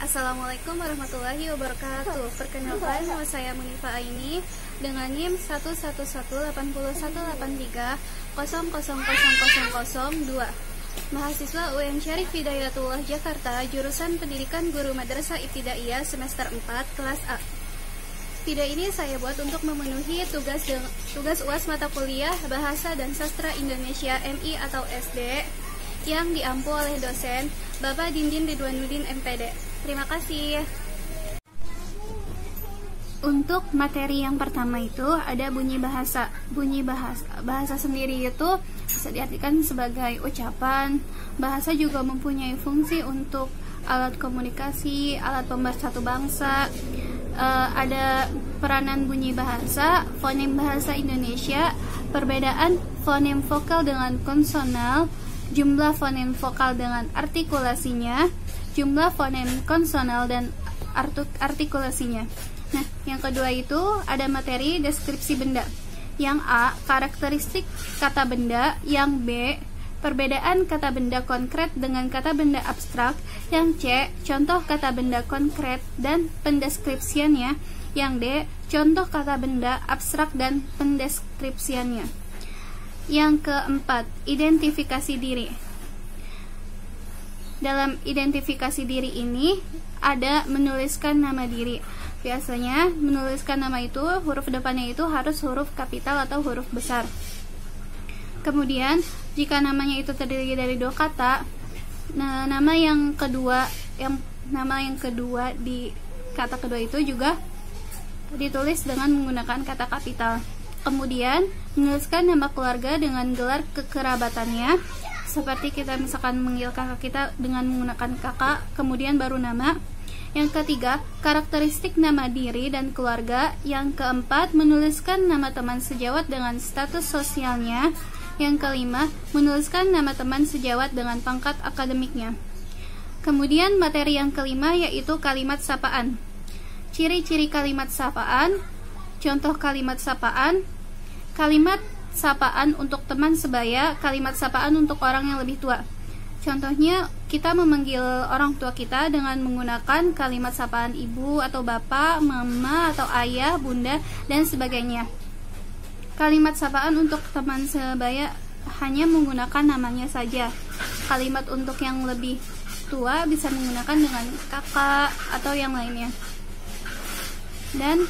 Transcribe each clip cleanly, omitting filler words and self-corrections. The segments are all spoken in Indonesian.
Assalamualaikum warahmatullahi wabarakatuh. Perkenalkan, nama saya Munifa Aini dengan NIM 1118183000002. Mahasiswa UM Syarif Hidayatullah Jakarta, jurusan Pendidikan Guru Madrasah Ibtidaiyah semester 4 kelas A. Video ini saya buat untuk memenuhi tugas UAS mata kuliah Bahasa dan Sastra Indonesia MI atau SD yang diampu oleh dosen Bapak Dindin Ridwanuddin MPD. Terima kasih. Untuk materi yang pertama itu ada bunyi bahasa. Bahasa sendiri itu bisa diartikan sebagai ucapan. Bahasa juga mempunyai fungsi untuk alat komunikasi, alat pemersatu bangsa. Ada peranan bunyi bahasa, fonem bahasa Indonesia, perbedaan fonem vokal dengan konsonal, jumlah fonem vokal dengan artikulasinya, jumlah fonem konsonal dan artikulasinya. Nah, yang kedua itu ada materi deskripsi benda. Yang A, karakteristik kata benda. Yang B, perbedaan kata benda konkret dengan kata benda abstrak. Yang C, contoh kata benda konkret dan pendeskripsiannya. Yang D, contoh kata benda abstrak dan pendeskripsiannya. Yang keempat, identifikasi diri. Dalam identifikasi diri ini ada menuliskan nama diri. Biasanya menuliskan nama itu, huruf depannya itu harus huruf kapital atau huruf besar. Kemudian jika namanya itu terdiri dari dua kata, nah, nama yang kedua di kata kedua itu juga ditulis dengan menggunakan kata kapital. Kemudian menuliskan nama keluarga dengan gelar kekerabatannya, seperti kita misalkan manggil kakak kita dengan menggunakan kakak, kemudian baru nama. Yang ketiga, karakteristik nama diri dan keluarga. Yang keempat, menuliskan nama teman sejawat dengan status sosialnya. Yang kelima, menuliskan nama teman sejawat dengan pangkat akademiknya. Kemudian materi yang kelima yaitu kalimat sapaan. Ciri-ciri kalimat sapaan, contoh kalimat sapaan untuk teman sebaya, kalimat sapaan untuk orang yang lebih tua. Contohnya, kita memanggil orang tua kita dengan menggunakan kalimat sapaan ibu atau bapak, mama atau ayah, bunda, dan sebagainya. Kalimat sapaan untuk teman sebaya hanya menggunakan namanya saja. Kalimat untuk yang lebih tua bisa menggunakan dengan kakak atau yang lainnya. Dan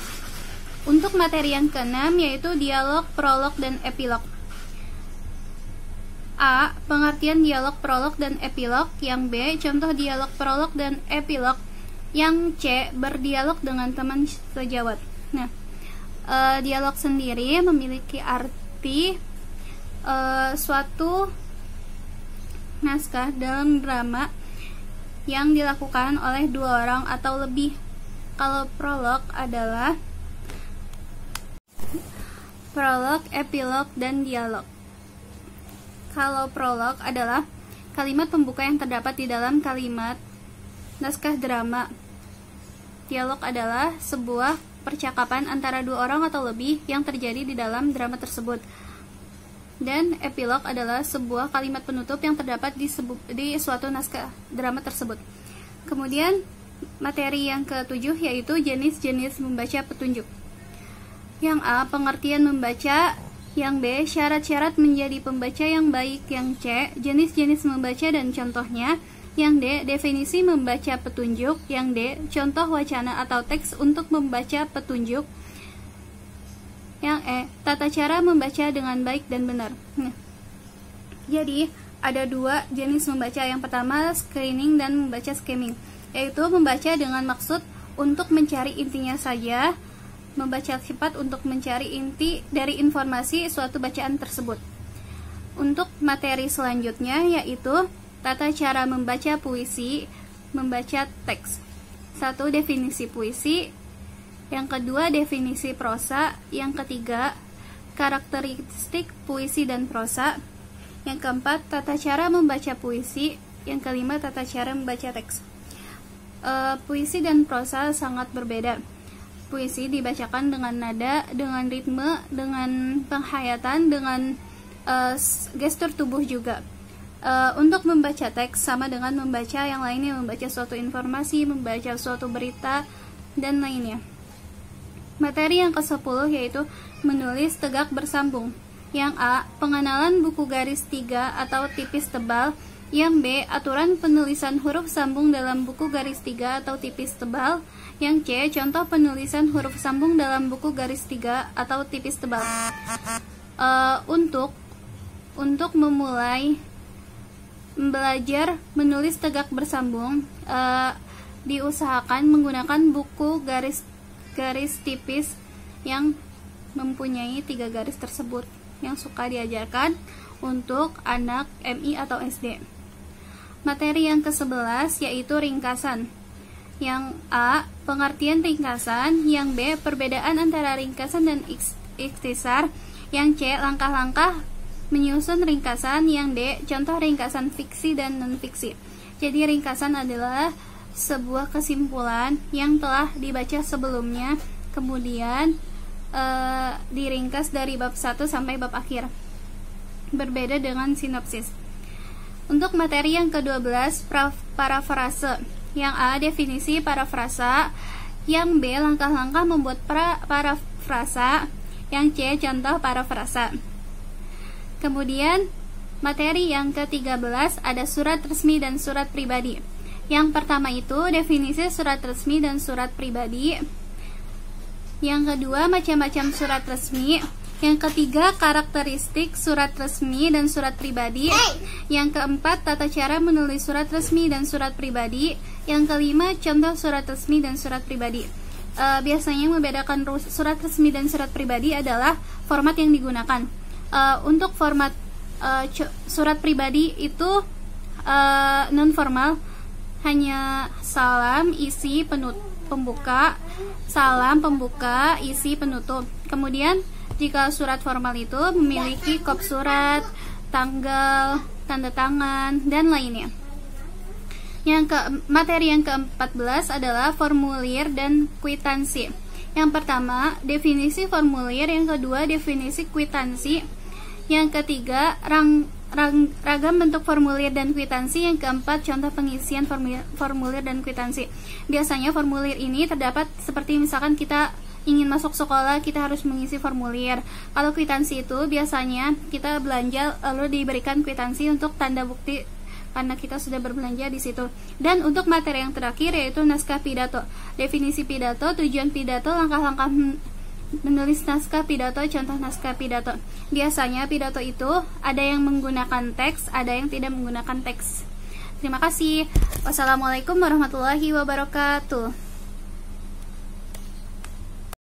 untuk materi yang keenam yaitu dialog, prolog, dan epilog. A. Pengertian dialog, prolog, dan epilog. Yang B. Contoh dialog, prolog, dan epilog. Yang C. Berdialog dengan teman sejawat. Nah, dialog sendiri memiliki arti suatu naskah dalam drama yang dilakukan oleh dua orang atau lebih. Kalau prolog adalah prolog, epilog, dan dialog. Kalau prolog adalah kalimat pembuka yang terdapat di dalam kalimat naskah drama. Dialog adalah sebuah percakapan antara dua orang atau lebih yang terjadi di dalam drama tersebut. Dan epilog adalah sebuah kalimat penutup yang terdapat di suatu naskah drama tersebut. Kemudian materi yang ketujuh yaitu jenis-jenis membaca petunjuk. Yang A. Pengertian membaca. Yang B. Syarat-syarat menjadi pembaca yang baik. Yang C. Jenis-jenis membaca dan contohnya. Yang D. Definisi membaca petunjuk. Yang D. Contoh wacana atau teks untuk membaca petunjuk. Yang E. Tata cara membaca dengan baik dan benar. Jadi ada dua jenis membaca. Yang pertama screening dan membaca skimming, yaitu membaca dengan maksud untuk mencari intinya saja, membaca sifat untuk mencari inti dari informasi suatu bacaan tersebut. Untuk materi selanjutnya yaitu tata cara membaca puisi, membaca teks. 1. Definisi puisi. Yang kedua, definisi prosa. Yang ketiga, karakteristik puisi dan prosa. Yang keempat, tata cara membaca puisi. Yang kelima, tata cara membaca teks. Puisi dan prosa sangat berbeda. Puisi dibacakan dengan nada, dengan ritme, dengan penghayatan, dengan gestur tubuh juga. Untuk membaca teks sama dengan membaca yang lainnya, membaca suatu informasi, membaca suatu berita, dan lainnya. Materi yang ke-10 yaitu menulis tegak bersambung. Yang A, pengenalan buku garis 3 atau tipis tebal. Yang B, aturan penulisan huruf sambung dalam buku garis 3 atau tipis tebal. Yang C, contoh penulisan huruf sambung dalam buku garis 3 atau tipis tebal. Untuk memulai belajar menulis tegak bersambung, diusahakan menggunakan buku garis tipis yang mempunyai 3 garis tersebut yang suka diajarkan untuk anak MI atau SD. Materi yang ke-11 yaitu ringkasan. Yang A, pengertian ringkasan. Yang B, perbedaan antara ringkasan dan ikhtisar. Yang C, langkah-langkah menyusun ringkasan. Yang D, contoh ringkasan fiksi dan non-fiksi. Jadi ringkasan adalah sebuah kesimpulan yang telah dibaca sebelumnya, kemudian diringkas dari bab 1 sampai bab akhir. Berbeda dengan sinopsis. Untuk materi yang ke-12, parafrase. Yang A, definisi parafrasa. Yang B, langkah-langkah membuat parafrasa. Yang C, contoh parafrasa. Kemudian materi yang ke-13 ada surat resmi dan surat pribadi. Yang pertama itu definisi surat resmi dan surat pribadi. Yang kedua, macam-macam surat resmi. Yang ketiga, karakteristik surat resmi dan surat pribadi. Yang keempat, tata cara menulis surat resmi dan surat pribadi. Yang kelima, contoh surat resmi dan surat pribadi. Biasanya yang membedakan surat resmi dan surat pribadi adalah format yang digunakan. Untuk format surat pribadi itu non formal, hanya salam, isi, pembuka, salam, pembuka, isi, penutup. Kemudian jika surat formal itu memiliki kop surat, tanggal, tanda tangan, dan lainnya. Materi yang ke-14 adalah formulir dan kwitansi. Yang pertama, definisi formulir. Yang kedua, definisi kwitansi. Yang ketiga, ragam bentuk formulir dan kwitansi. Yang keempat, contoh pengisian formulir dan kwitansi. Biasanya formulir ini terdapat seperti misalkan kita ingin masuk sekolah, kita harus mengisi formulir. Kalau kwitansi itu biasanya kita belanja lalu diberikan kwitansi untuk tanda bukti karena kita sudah berbelanja di situ. Dan untuk materi yang terakhir yaitu naskah pidato. Definisi pidato, tujuan pidato, langkah-langkah menulis naskah pidato, contoh naskah pidato. Biasanya pidato itu ada yang menggunakan teks, ada yang tidak menggunakan teks. Terima kasih. Wassalamualaikum warahmatullahi wabarakatuh.